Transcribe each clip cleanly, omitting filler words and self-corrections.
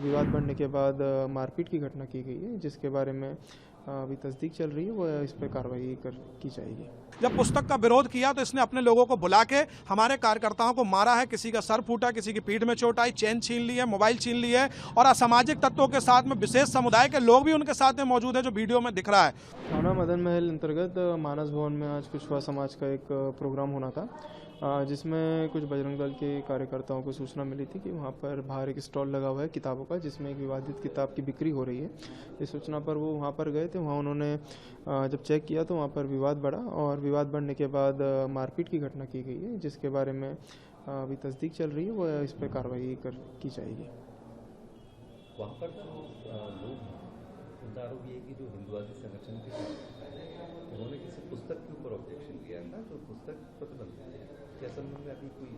विवाद बढ़ने के बाद मारपीट की घटना की गई है, जिसके बारे में अभी तस्दीक चल रही है। वो इस पर कार्रवाई की जाएगी। जब पुस्तक का विरोध किया तो इसने अपने लोगों को बुला के हमारे कार्यकर्ताओं को मारा है। किसी का सर फूटा, किसी की पीठ में चोट आई, चेन छीन ली है, मोबाइल छीन ली है और असामाजिक तत्वों के साथ में विशेष समुदाय के लोग भी उनके साथ में मौजूद है, जो वीडियो में दिख रहा है। थाना मदन महल अंतर्गत मानस भवन में आज कुशवाहा समाज का एक प्रोग्राम होना था, जिसमें कुछ बजरंग दल के कार्यकर्ताओं को सूचना मिली थी कि वहाँ पर बाहर एक स्टॉल लगा हुआ है किताबों का, जिसमें एक विवादित किताब की बिक्री हो रही है। इस सूचना पर वो वहाँ पर गए थे। वहाँ उन्होंने जब चेक किया तो वहाँ पर विवाद बढ़ा और विवाद बढ़ने के बाद मारपीट की घटना की गई है, जिसके बारे में अभी तस्दीक चल रही है। वो इस पर कार्रवाई की जाएगी। वहाँ पर लोग आरोप ये कि जो हिंदुवादी संगठन के उन्होंने किसी पुस्तक के ऊपर ऑब्जेक्शन दिया था, जो पुस्तक प्रतिबंधित है, क्या संबंध में अभी कोई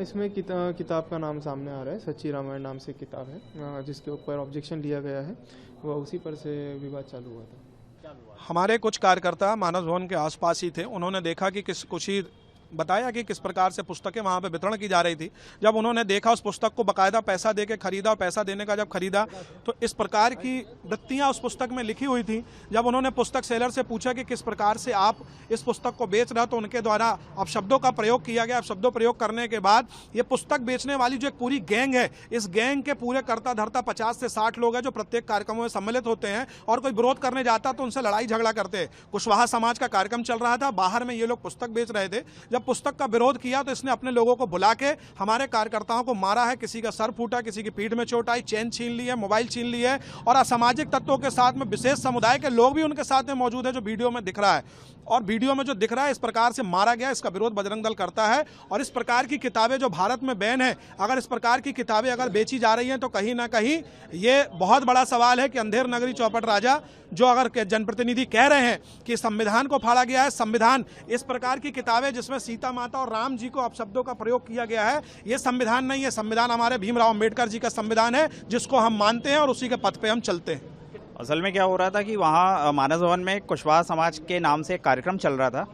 इसमें किताब का नाम सामने आ रहा है। सच्ची रामायण नाम से किताब है, जिसके ऊपर ऑब्जेक्शन लिया गया है। वह उसी पर से विवाद चालू हुआ था। हमारे कुछ कार्यकर्ता मानस भवन के आसपास ही थे। उन्होंने देखा कि कुछ ही बताया कि किस प्रकार से पुस्तकें वहाँ पे वितरण की जा रही थी। जब उन्होंने देखा उस पुस्तक को बाकायदा पैसा दे के खरीदा और पैसा देने का जब खरीदा तो इस प्रकार की वृत्तियाँ उस पुस्तक में लिखी हुई थी। जब उन्होंने पुस्तक सेलर से पूछा कि किस प्रकार से आप इस पुस्तक को बेच रहे हो, तो उनके द्वारा अपशब्दों का प्रयोग किया गया। अपशब्दों प्रयोग करने के बाद ये पुस्तक बेचने वाली जो एक पूरी गैंग है, इस गैंग के पूरे करता धरता 50 से 60 लोग हैं, जो प्रत्येक कार्यक्रमों में सम्मिलित होते हैं और कोई विरोध करने जाता तो उनसे लड़ाई झगड़ा करते हैं। कुशवाहा समाज का कार्यक्रम चल रहा था, बाहर में ये लोग पुस्तक बेच रहे थे। जब पुस्तक का विरोध किया तो इसने अपने लोगों को बुला के हमारे कार्यकर्ताओं को मारा है। किसी का सर फूटा, किसी की पीठ में चोट आई, चेन छीन ली है, मोबाइल छीन ली है और असामाजिक तत्वों के साथ में विशेष समुदाय के लोग भी उनके साथ में मौजूद है, जो वीडियो में दिख रहा है। और वीडियो में जो दिख रहा है, इस प्रकार से मारा गया। इसका विरोध बजरंग दल करता है और इस प्रकार की किताबें जो भारत में बैन है, अगर इस प्रकार की किताबें अगर बेची जा रही हैं तो कहीं ना कहीं ये बहुत बड़ा सवाल है कि अंधेर नगरी चौपट राजा, जो अगर जनप्रतिनिधि कह रहे हैं कि संविधान को फाड़ा गया है, संविधान, इस प्रकार की किताबें जिसमें सीता माता और राम जी को अपशब्दों का प्रयोग किया गया है, ये संविधान नहीं है। संविधान हमारे भीमराव अंबेडकर जी का संविधान है, जिसको हम मानते हैं और उसी के पथ पे हम चलते हैं। असल में क्या हो रहा था कि वहाँ मानस भवन में कुशवाहा समाज के नाम से एक कार्यक्रम चल रहा था,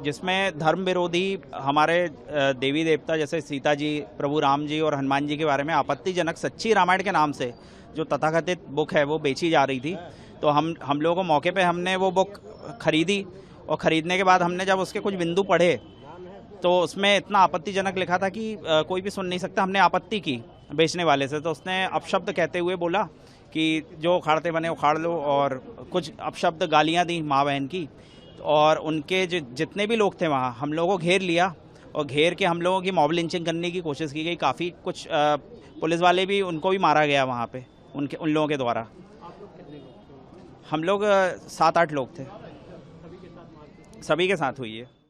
जिसमें धर्म विरोधी हमारे देवी देवता जैसे सीता जी, प्रभु राम जी और हनुमान जी के बारे में आपत्तिजनक सच्ची रामायण के नाम से जो तथाकथित बुक है वो बेची जा रही थी। तो हम लोगों को मौके पे हमने वो बुक खरीदी और ख़रीदने के बाद हमने जब उसके कुछ बिंदु पढ़े तो उसमें इतना आपत्तिजनक लिखा था कि कोई भी सुन नहीं सकता। हमने आपत्ति की बेचने वाले से, तो उसने अपशब्द कहते हुए बोला कि जो उखाड़ते बने उखाड़ लो, और कुछ अपशब्द गालियां दी माँ बहन की। और उनके जितने भी लोग थे वहाँ, हम लोगों को घेर लिया और घेर के हम लोगों की मॉब लिंचिंग करने की कोशिश की गई। काफ़ी कुछ पुलिस वाले भी, उनको भी मारा गया वहाँ पे उन लोगों के द्वारा। हम लोग 7-8 लोग थे, सभी के साथ हुई है।